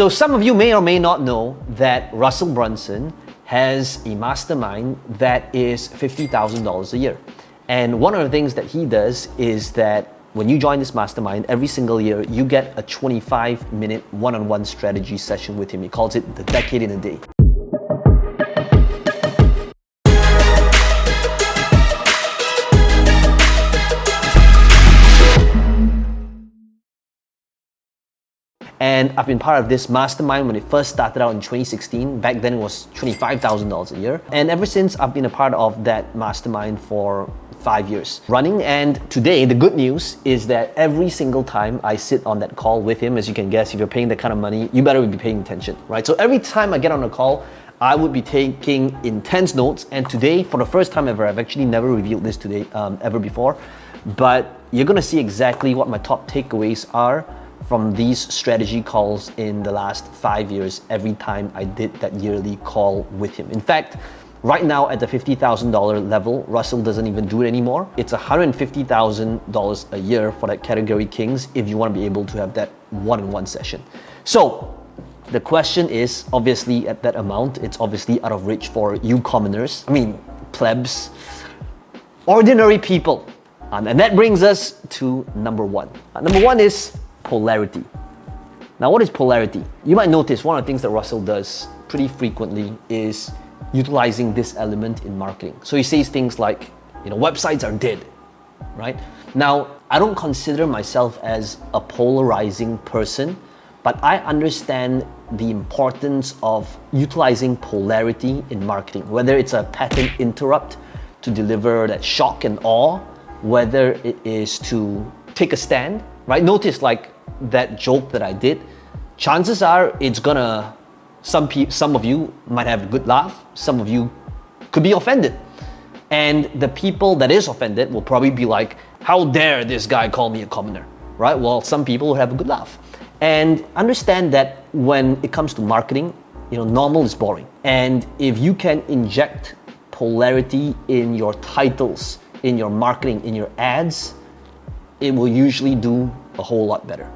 So some of you may or may not know that Russell Brunson has a mastermind that is $50,000 a year. And one of the things that he does is that when you join this mastermind, every single year, you get a 25-minute one-on-one strategy session with him. He calls it the decade in a day. And I've been part of this mastermind when it first started out in 2016. Back then it was $25,000 a year. And ever since, I've been a part of that mastermind for 5 years running. And today, the good news is that every single time I sit on that call with him, as you can guess, if you're paying that kind of money, you better be paying attention, right? So every time I get on a call, I would be taking intense notes. And today, for the first time ever, I've actually never revealed this today ever before, but you're gonna see exactly what my top takeaways are from these strategy calls in the last 5 years, every time I did that yearly call with him. In fact, right now at the $50,000 level, Russell doesn't even do it anymore. It's $150,000 a year for that category kings if you want to be able to have that one-on-one session. So the question is, obviously at that amount, it's obviously out of reach for you commoners. I mean, plebs, ordinary people. And that brings us to number one. Number one is polarity. Now, what is polarity? You might notice one of the things that Russell does pretty frequently is utilizing this element in marketing. So he says things like, websites are dead, right? Now, I don't consider myself as a polarizing person, but I understand the importance of utilizing polarity in marketing, whether it's a pattern interrupt to deliver that shock and awe, whether it is to take a stand, right? Notice like that joke that I did, chances are it's gonna, some of you might have a good laugh, some of you could be offended. And the people that is offended will probably be like, how dare this guy call me a commoner, right? Well, some people will have a good laugh. And understand that when it comes to marketing, normal is boring. And if you can inject polarity in your titles, in your marketing, in your ads, it will usually do a whole lot better.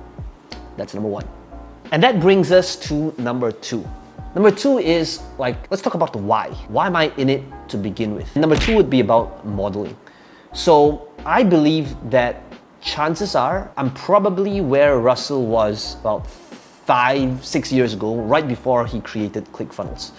That's number one. And that brings us to number two. Number two is let's talk about the why. Why am I in it to begin with? Number two would be about modeling. So I believe that chances are I'm probably where Russell was about 5-6 years ago, right before he created ClickFunnels.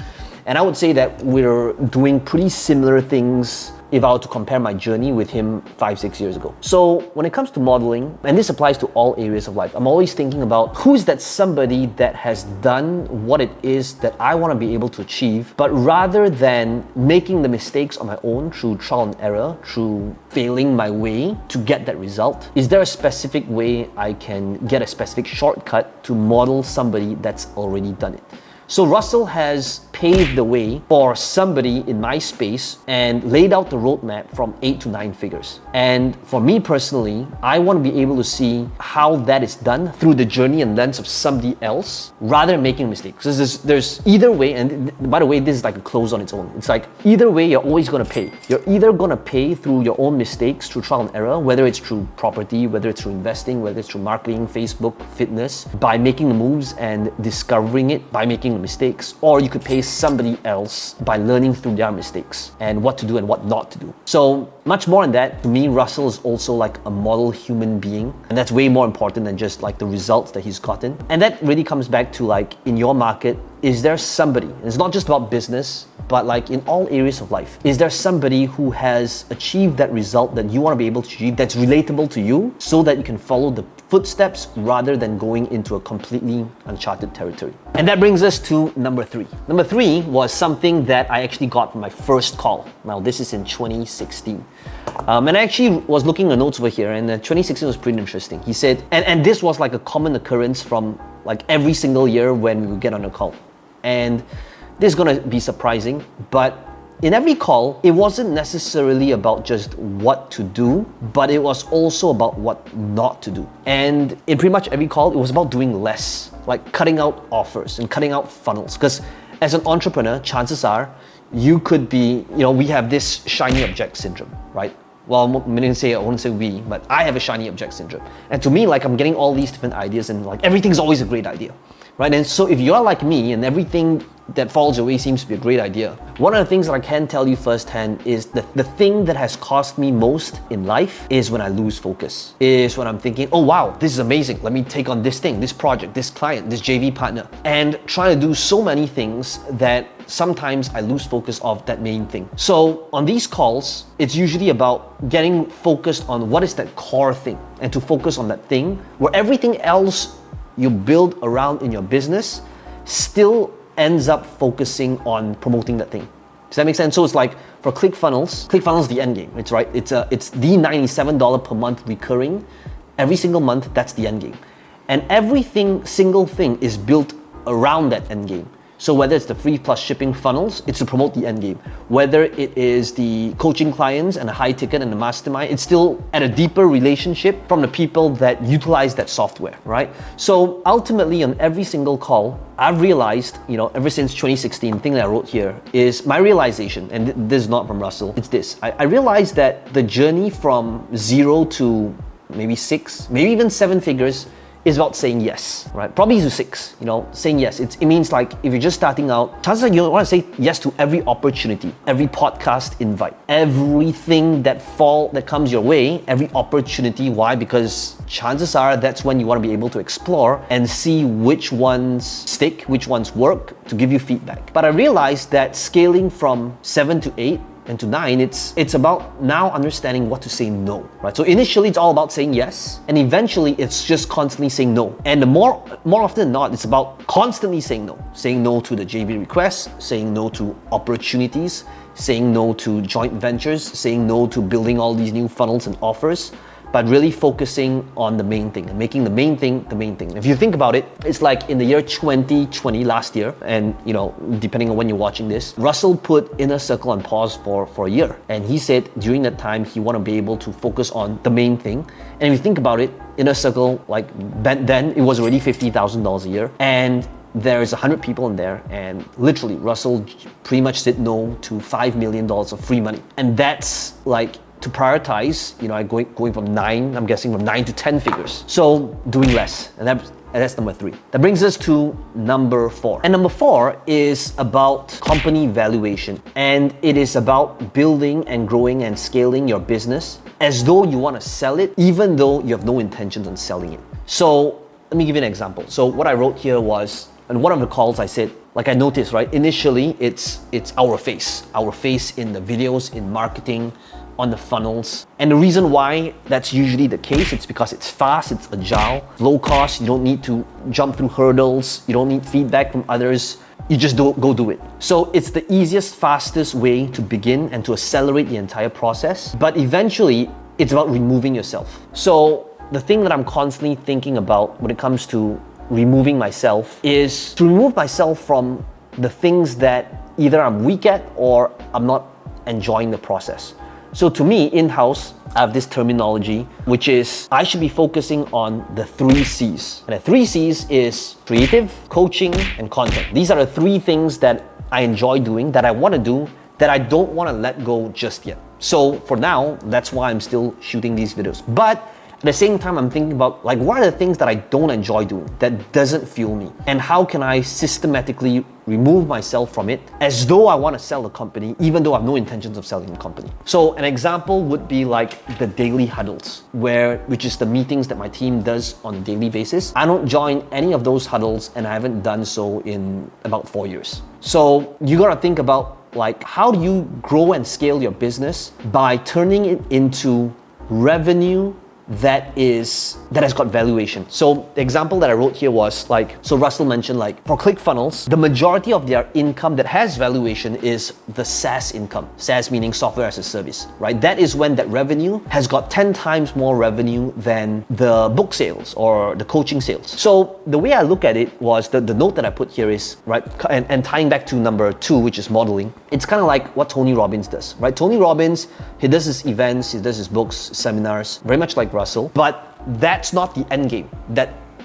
And I would say that we're doing pretty similar things if I were to compare my journey with him 5-6 years ago. So when it comes to modeling, and this applies to all areas of life, I'm always thinking about who's that somebody that has done what it is that I want to be able to achieve, but rather than making the mistakes on my own through trial and error, through failing my way to get that result, is there a specific way I can get a specific shortcut to model somebody that's already done it? So Russell has paved the way for somebody in my space and laid out the roadmap from 8 to 9 figures. And for me personally, I want to be able to see how that is done through the journey and lens of somebody else rather than making mistakes. There's either way, and by the way, this is like a close on its own. It's like either way, you're always going to pay. You're either going to pay through your own mistakes, through trial and error, whether it's through property, whether it's through investing, whether it's through marketing, Facebook, fitness, by making the moves and discovering it, by making mistakes, or you could pay somebody else by learning through their mistakes and what to do and what not to do. So much more than that, to me, Russell is also like a model human being, and that's way more important than just like the results that he's gotten. And that really comes back to like in your market, is there somebody, and it's not just about business, but like in all areas of life, is there somebody who has achieved that result that you want to be able to achieve that's relatable to you so that you can follow the footsteps rather than going into a completely uncharted territory? And that brings us to number three. Number three was something that I actually got from my first call. Now, this is in 2016. And I actually was looking at the notes over here, and 2016 was pretty interesting. He said, and this was like a common occurrence from like every single year when we would get on a call. And this is gonna be surprising, but in every call, it wasn't necessarily about just what to do, but it was also about what not to do. And in pretty much every call, it was about doing less, like cutting out offers and cutting out funnels. Because as an entrepreneur, chances are you could be, we have this shiny object syndrome, right? Well, I wouldn't say we, but I have a shiny object syndrome. And to me, like I'm getting all these different ideas and like everything's always a great idea. right? And so if you're like me and everything that falls away seems to be a great idea, one of the things that I can tell you firsthand is that the thing that has cost me most in life is when I lose focus. Is when I'm thinking, oh wow, this is amazing. Let me take on this thing, this project, this client, this JV partner, and trying to do so many things that sometimes I lose focus of that main thing. So on these calls, it's usually about getting focused on what is that core thing and to focus on that thing where everything else you build around in your business still ends up focusing on promoting that thing. Does that make sense? So it's like for ClickFunnels, ClickFunnels is the end game. It's right. It's the $97 per month recurring. Every single month, that's the end game. And single thing is built around that end game. So whether it's the free plus shipping funnels, it's to promote the end game. Whether it is the coaching clients and the high ticket and the mastermind, it's still at a deeper relationship from the people that utilize that software, right? So ultimately on every single call, I've realized, ever since 2016, the thing that I wrote here is my realization, and this is not from Russell, it's this. I realized that the journey from 0 to maybe 6, maybe even 7 figures is about saying yes, right? Probably to 6, saying yes. It means like if you're just starting out, chances are you want to say yes to every opportunity, every podcast invite, everything that comes your way, every opportunity. Why? Because chances are that's when you want to be able to explore and see which ones stick, which ones work to give you feedback. But I realized that scaling from 7 to 8 and to 9, it's about now understanding what to say no, right? So initially it's all about saying yes, and eventually it's just constantly saying no. And the more often than not, it's about constantly saying no to the JV requests, saying no to opportunities, saying no to joint ventures, saying no to building all these new funnels and offers, but really focusing on the main thing and making the main thing the main thing. If you think about it, it's like in the year 2020, last year, and depending on when you're watching this, Russell put Inner Circle on pause for a year. And he said during that time, he wanted to be able to focus on the main thing. And if you think about it, Inner Circle, like then it was already $50,000 a year. And there's 100 people in there, and literally Russell pretty much said no to $5 million of free money. And that's like, to prioritize, going from 9, I'm guessing from 9 to 10 figures. So doing less, and that's number 3. That brings us to number 4. And number 4 is about company valuation. And it is about building and growing and scaling your business as though you want to sell it, even though you have no intentions on selling it. So let me give you an example. So what I wrote here was, in one of the calls I said, like I noticed, right? Initially, it's our face in the videos, in marketing, on the funnels. And the reason why that's usually the case, it's because it's fast, it's agile, low cost, you don't need to jump through hurdles, you don't need feedback from others, you just go do it. So it's the easiest, fastest way to begin and to accelerate the entire process. But eventually, it's about removing yourself. So the thing that I'm constantly thinking about when it comes to removing myself is to remove myself from the things that either I'm weak at or I'm not enjoying the process. So to me, in-house, I have this terminology, which is I should be focusing on the 3 C's. And the 3 C's is creative, coaching, and content. These are the 3 things that I enjoy doing, that I want to do, that I don't want to let go just yet. So for now, that's why I'm still shooting these videos. But at the same time, I'm thinking about like, what are the things that I don't enjoy doing, that doesn't fuel me? And how can I systematically remove myself from it as though I want to sell the company, even though I have no intentions of selling the company? So an example would be like the daily huddles, which is the meetings that my team does on a daily basis. I don't join any of those huddles, and I haven't done so in about 4 years. So you got to think about like, how do you grow and scale your business by turning it into revenue that has got valuation. So the example that I wrote here was like, so Russell mentioned like for ClickFunnels, the majority of their income that has valuation is the SaaS income. SaaS meaning software as a service, right? That is when that revenue has got 10 times more revenue than the book sales or the coaching sales. So the way I look at it was the note that I put here is, right, and tying back to number 2, which is modeling, it's kind of like what Tony Robbins does, right? Tony Robbins, he does his events, he does his books, seminars, very much like Russell, but that's not the end game.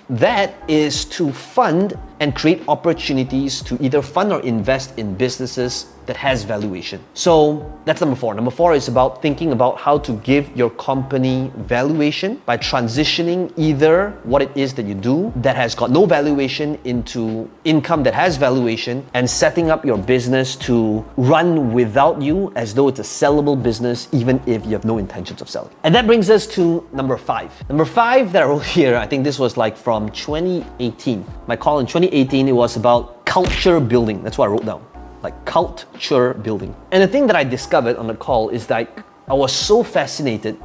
That is to fund and create opportunities to either fund or invest in businesses that has valuation. So that's number 4. Number 4 is about thinking about how to give your company valuation by transitioning either what it is that you do that has got no valuation into income that has valuation, and setting up your business to run without you as though it's a sellable business even if you have no intentions of selling. And that brings us to number 5. Number 5 that I wrote here, I think this was like from 2018. My call in 2018, it was about culture building. That's what I wrote down. Like culture building. And the thing that I discovered on the call is that I was so fascinated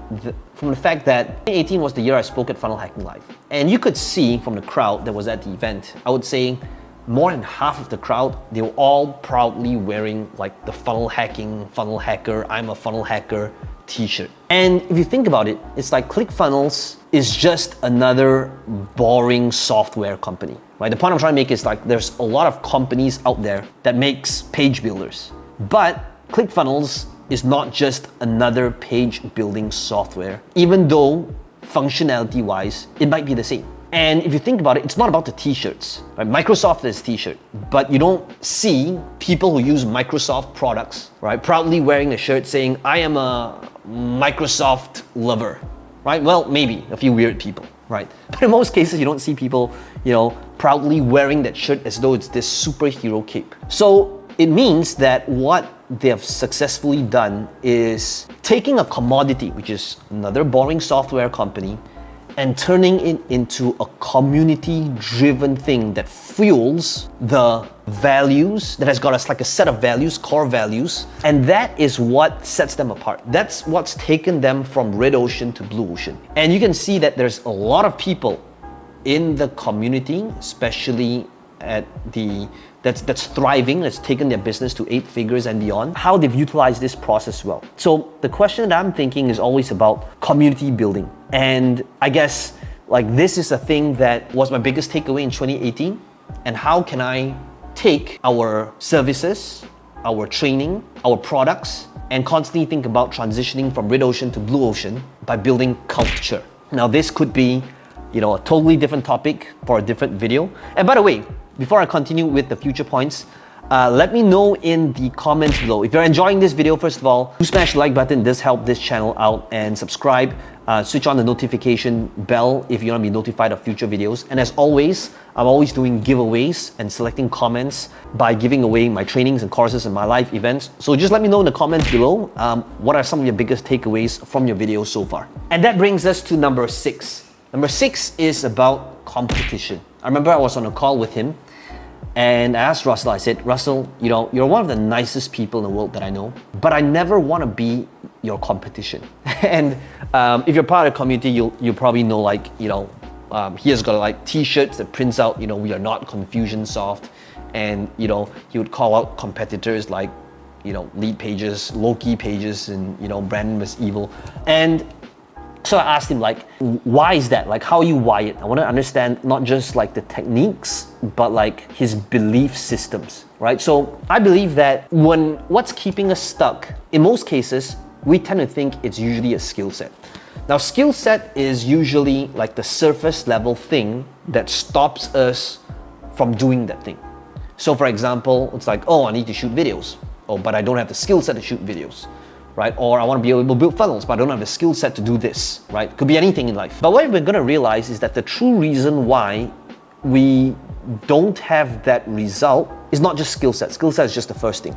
from the fact that 2018 was the year I spoke at Funnel Hacking Live. And you could see from the crowd that was at the event, I would say more than half of the crowd, they were all proudly wearing like the funnel hacker, I'm a funnel hacker t-shirt. And if you think about it, it's like ClickFunnels is just another boring software company, right? The point I'm trying to make is like there's a lot of companies out there that makes page builders, but ClickFunnels is not just another page building software, even though functionality wise, it might be the same. And if you think about it, it's not about the t-shirts, right? Microsoft is t-shirt, but you don't see people who use Microsoft products, right? Proudly wearing a shirt saying, I am a Microsoft lover, right? Well, maybe a few weird people, right? But in most cases, you don't see people, proudly wearing that shirt as though it's this superhero cape. So it means that what they have successfully done is taking a commodity, which is another boring software company, and turning it into a community-driven thing that fuels the values, that has got us like a set of values, core values, and that is what sets them apart. That's what's taken them from red ocean to blue ocean. And you can see that there's a lot of people in the community, especially at that's thriving, that's taken their business to 8 figures and beyond, how they've utilized this process well. So the question that I'm thinking is always about community building. And I guess like this is a thing that was my biggest takeaway in 2018. And how can I take our services, our training, our products, and constantly think about transitioning from red ocean to blue ocean by building culture. Now this could be a totally different topic for a different video. And by the way, before I continue with the future points, let me know in the comments below. If you're enjoying this video, first of all, do smash the like button. It does help this channel out, and subscribe. Switch on the notification bell if you want to be notified of future videos. And as always, I'm always doing giveaways and selecting comments by giving away my trainings and courses and my live events. So just let me know in the comments below, what are some of your biggest takeaways from your videos so far. And that brings us to number 6. Number 6 is about competition. I remember I was on a call with him, and I asked Russell, I said, Russell, you're one of the nicest people in the world that I know, but I never want to be your competition. And if you're part of the community, you'll probably know, like, he has got like t-shirts that prints out, we are not Confusionsoft. And, he would call out competitors like, Lead Pages, Loki Pages, and, Brandon was evil. And so I asked him, like, why is that? Like, how you wire it? I want to understand not just like the techniques, but like his belief systems, right? So I believe that what's keeping us stuck, in most cases, we tend to think it's usually a skill set. Now, skill set is usually like the surface level thing that stops us from doing that thing. So for example, it's like, oh, I need to shoot videos. Oh, but I don't have the skill set to shoot videos. Right? Or I want to be able to build funnels, but I don't have the skill set to do this, right? Could be anything in life. But what we're going to realize is that the true reason why we don't have that result is not just skill set. Skill set is just the first thing.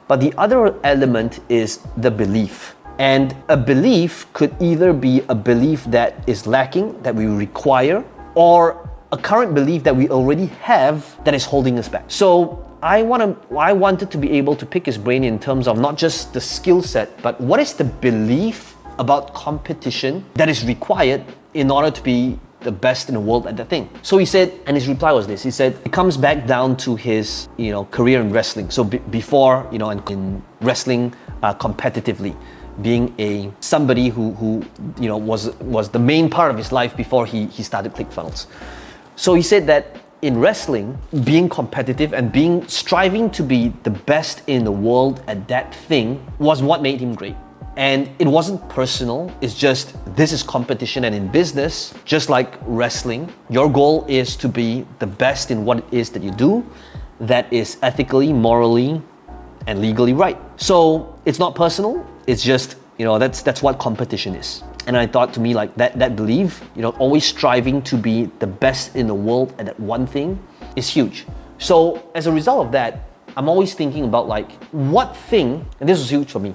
But the other element is the belief. And a belief could either be a belief that is lacking, that we require, or a current belief that we already have that is holding us back. So I wanted to be able to pick his brain in terms of not just the skill set, but what is the belief about competition that is required in order to be the best in the world at that thing. So he said, and his reply was this, he said, it comes back down to his, career in wrestling. So before, in wrestling competitively, being somebody who was the main part of his life before he started ClickFunnels. So he said that in wrestling, being competitive and striving to be the best in the world at that thing was what made him great. And it wasn't personal, it's just this is competition. And in business, just like wrestling, your goal is to be the best in what it is that you do that is ethically, morally, and legally right. So it's not personal, it's just, that's what competition is. And I thought, to me, like that belief, always striving to be the best in the world at that one thing is huge. So as a result of that, I'm always thinking about like what thing, and this was huge for me,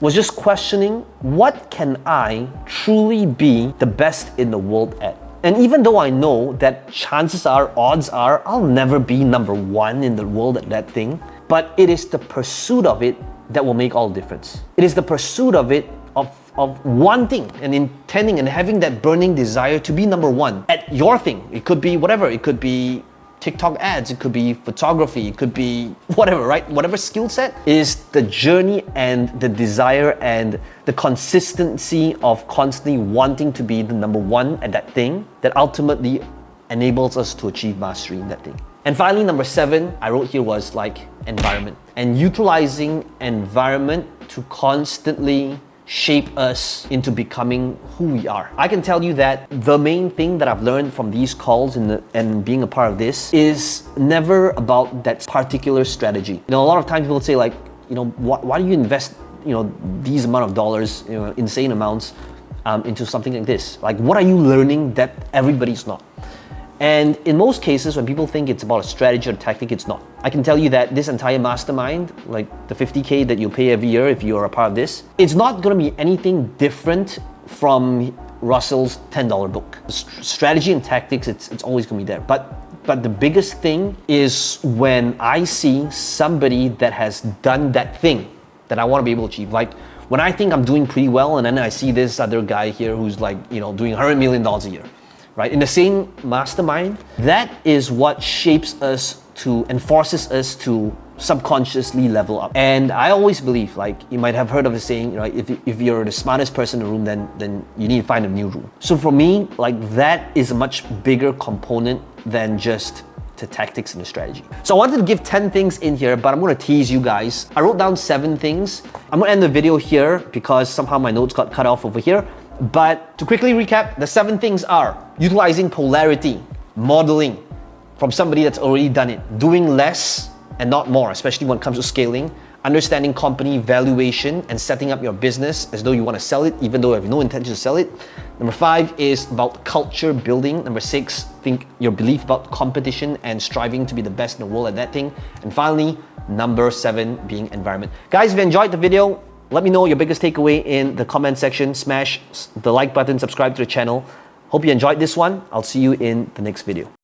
was just questioning, what can I truly be the best in the world at? And even though I know that chances are, odds are, I'll never be number one in the world at that thing, but it is the pursuit of it that will make all the difference. It is the pursuit of it, of wanting and intending and having that burning desire to be number one at your thing. It could be whatever, it could be TikTok ads, it could be photography, it could be whatever, right? Whatever skill set is the journey and the desire and the consistency of constantly wanting to be the number one at that thing that ultimately enables us to achieve mastery in that thing. And finally, number 7, I wrote here was like environment and utilizing environment to constantly shape us into becoming who we are. I can tell you that the main thing that I've learned from these calls and being a part of this is never about that particular strategy. A lot of times people say like, why do you invest, these amount of dollars, insane amounts into something like this? Like, what are you learning that everybody's not? And in most cases, when people think it's about a strategy or tactic, it's not. I can tell you that this entire mastermind, like the 50K that you pay every year if you are a part of this, it's not gonna be anything different from Russell's $10 book. Strategy and tactics, it's always gonna be there. But the biggest thing is when I see somebody that has done that thing that I wanna be able to achieve. Like when I think I'm doing pretty well and then I see this other guy here who's like, doing $100 million a year. Right? In the same mastermind, that is what shapes us to and forces us to subconsciously level up. And I always believe, like you might have heard of the saying, right? If you're the smartest person in the room, then you need to find a new room. So for me, like that is a much bigger component than just the tactics and the strategy. So I wanted to give 10 things in here, but I'm gonna tease you guys. I wrote down 7 things. I'm gonna end the video here because somehow my notes got cut off over here. But to quickly recap, the 7 things are utilizing polarity, modeling from somebody that's already done it, doing less and not more, especially when it comes to scaling, understanding company valuation and setting up your business as though you want to sell it, even though you have no intention to sell it. Number 5 is about culture building. Number 6, think your belief about competition and striving to be the best in the world at that thing. And finally, number 7 being environment. Guys, if you enjoyed the video, let me know your biggest takeaway in the comment section. Smash the like button, subscribe to the channel. Hope you enjoyed this one. I'll see you in the next video.